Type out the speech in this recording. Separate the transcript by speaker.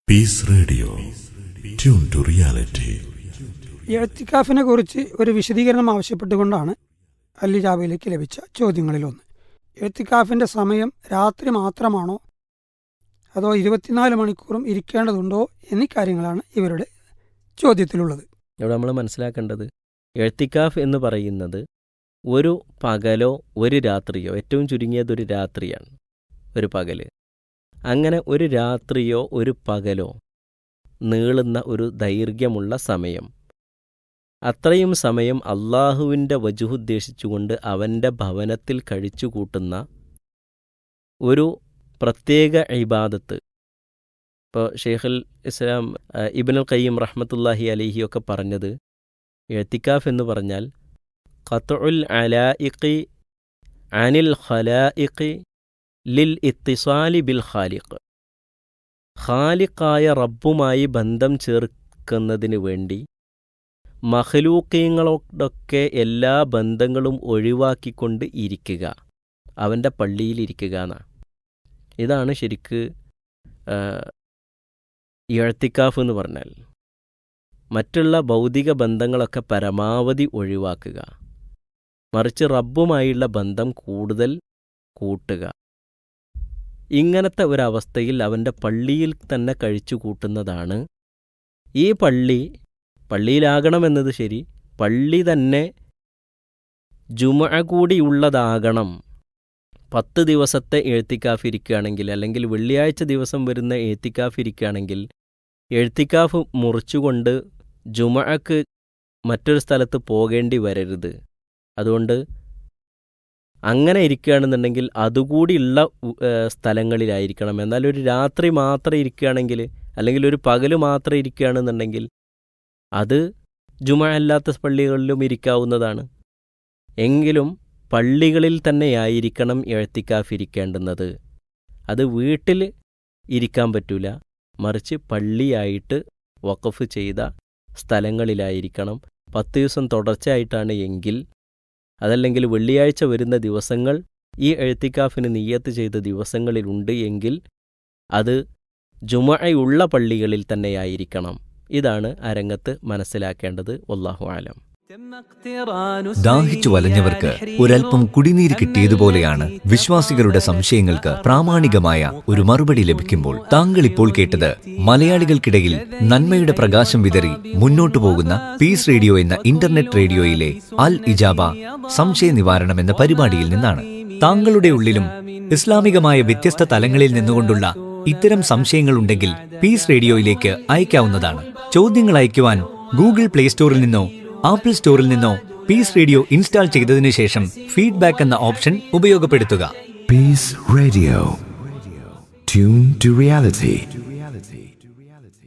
Speaker 1: Piece radio, tune to reality.
Speaker 2: ഇഅ്തികാഫിനെ കുറിച്ച് ഒരു വിശദീകരണം ആവശ്യപ്പെട്ടുകൊണ്ടാണ് അൽ-ഇജാബയിലേക്ക് ലഭിച്ച ചോദ്യങ്ങളിലൊന്ന്. ഇഅ്തികാഫിൻ്റെ സമയം രാത്രി മാത്രമാണോ അതോ 24 മണിക്കൂറും ഇരിക്കേണ്ടതുണ്ടോ എന്നീ കാര്യങ്ങളാണ് ഇവരുടെ ചോദ്യത്തിലുള്ളത്.
Speaker 3: ഇവിടെ നമ്മൾ മനസ്സിലാക്കേണ്ടത്, ഇഅ്തികാഫ് എന്ന് പറയുന്നത് ഒരു പകലോ ഒരു രാത്രിയോ, ഏറ്റവും ചുരുങ്ങിയത് ഒരു രാത്രിയാണ്, ഒരു പകൽ. അങ്ങനെ ഒരു രാത്രിയോ ഒരു പകലോ നീളുന്ന ഒരു ദൈർഘ്യമുള്ള സമയം, അത്രയും സമയം അള്ളാഹുവിൻ്റെ വജുഹ് ഉദ്ദേശിച്ചുകൊണ്ട് അവൻ്റെ ഭവനത്തിൽ കഴിച്ചു കൂട്ടുന്ന ഒരു പ്രത്യേക ഇബാദത്ത്. ഇപ്പോൾ ഷെയ്ഖുൽ ഇസ്ലാം ഇബ്നുൽ ഖയ്യിം റഹ്മത്തുള്ളാഹി അലൈഹി ഒക്കെ പറഞ്ഞത്, ഇഅ്തികാഫ് എന്ന് പറഞ്ഞാൽ ഖത്ഉൽ അലായിഖി അനിൽ ഖലായിഖി ലിൽ ഇത്തിസാലി ബിൽ ഖാലിഖ്. ഖാലിഖായ റബ്ബുമായി ബന്ധം ചേർക്കുന്നതിന് വേണ്ടി മഖ്ലൂക്കീങ്ങളോടൊക്കെ എല്ലാ ബന്ധങ്ങളും ഒഴിവാക്കിക്കൊണ്ട് ഇരിക്കുക, അവൻ്റെ പള്ളിയിലിരിക്കുക എന്നാണ്. ഇതാണ് ശരിക്ക് ഇഅ്തികാഫ് എന്ന് പറഞ്ഞാൽ. മറ്റുള്ള ഭൗതിക ബന്ധങ്ങളൊക്കെ പരമാവധി ഒഴിവാക്കുക, മറിച്ച് റബ്ബുമായുള്ള ബന്ധം കൂടുതൽ കൂട്ടുക. ഇങ്ങനത്തെ ഒരവസ്ഥയിൽ അവൻ്റെ പള്ളിയിൽ തന്നെ കഴിച്ചു കൂട്ടുന്നതാണ്. ഈ പള്ളിയിലാകണമെന്നത് ശരി, പള്ളി തന്നെ ജുമുഅ കൂടിയുള്ളതാകണം. 10 ദിവസത്തെ ഇഅ്തികാഫ് ഇരിക്കുകയാണെങ്കിൽ, അല്ലെങ്കിൽ വെള്ളിയാഴ്ച ദിവസം വരുന്ന ഇഅ്തികാഫ് ഇരിക്കുകയാണെങ്കിൽ, ഇഅ്തികാഫ് മുറിച്ചുകൊണ്ട് ജുമുഅക്ക് മറ്റൊരു സ്ഥലത്ത് പോകേണ്ടി വരരുത്. അതുകൊണ്ട് അങ്ങനെ ഇരിക്കുകയാണെന്നുണ്ടെങ്കിൽ അതുകൂടിയുള്ള സ്ഥലങ്ങളിലായിരിക്കണം. എന്നാൽ ഒരു രാത്രി മാത്രം ഇരിക്കുകയാണെങ്കിൽ, അല്ലെങ്കിൽ ഒരു പകൽ മാത്രം ഇരിക്കുകയാണെന്നുണ്ടെങ്കിൽ അത് ജുമുഅ അല്ലാത്ത പള്ളികളിലും ഇരിക്കാവുന്നതാണ്. എങ്കിലും പള്ളികളിൽ തന്നെയായിരിക്കണം ഇഅ്തികാഫ് ഇരിക്കേണ്ടുന്നത്. അത് വീട്ടിൽ ഇരിക്കാൻ പറ്റൂല, മറിച്ച് പള്ളിയായിട്ട് വഖഫ് ചെയ്ത സ്ഥലങ്ങളിലായിരിക്കണം. 10 ദിവസം തുടർച്ചയായിട്ടാണ് എങ്കിൽ, അതല്ലെങ്കിൽ വെള്ളിയാഴ്ച വരുന്ന ദിവസങ്ങൾ ഈ ഇഅ്തികാഫിന് നിയ്യത്ത് ചെയ്ത ദിവസങ്ങളിലുണ്ട് എങ്കിൽ അത് ജുമുഅയുള്ള പള്ളികളിൽ തന്നെയായിരിക്കണം. ഇതാണ് അരങ്ങത്ത് മനസ്സിലാക്കേണ്ടത്. വല്ലാഹു ആലം.
Speaker 4: ദാഹിച്ചു വലഞ്ഞവർക്ക് ഒരൽപ്പം കുടിനീര് കിട്ടിയതുപോലെയാണ് വിശ്വാസികളുടെ സംശയങ്ങൾക്ക് പ്രാമാണികമായ ഒരു മറുപടി ലഭിക്കുമ്പോൾ. താങ്കൾ ഇപ്പോൾ കേട്ടത് മലയാളികൾക്കിടയിൽ നന്മയുടെ പ്രകാശം വിതറി മുന്നോട്ടു പോകുന്ന പീസ് റേഡിയോ എന്ന ഇന്റർനെറ്റ് റേഡിയോയിലെ അൽ ഇജാബ സംശയ നിവാരണം എന്ന പരിപാടിയിൽ നിന്നാണ്. താങ്കളുടെ ഉള്ളിലും ഇസ്ലാമികമായ വ്യത്യസ്ത തലങ്ങളിൽ നിന്നുകൊണ്ടുള്ള ഇത്തരം സംശയങ്ങളുണ്ടെങ്കിൽ പീസ് റേഡിയോയിലേക്ക് അയക്കാവുന്നതാണ്. ചോദ്യങ്ങൾ അയക്കുവാൻ ഗൂഗിൾ പ്ലേ സ്റ്റോറിൽ നിന്നോ ആപ്പിൾ സ്റ്റോറിൽ നിന്നോ പീസ് റേഡിയോ ഇൻസ്റ്റാൾ ചെയ്തതിനു ശേഷം ഫീഡ്ബാക്ക് എന്ന ഓപ്ഷൻ ഉപയോഗപ്പെടുത്തുക.
Speaker 1: Peace radio, tune to reality.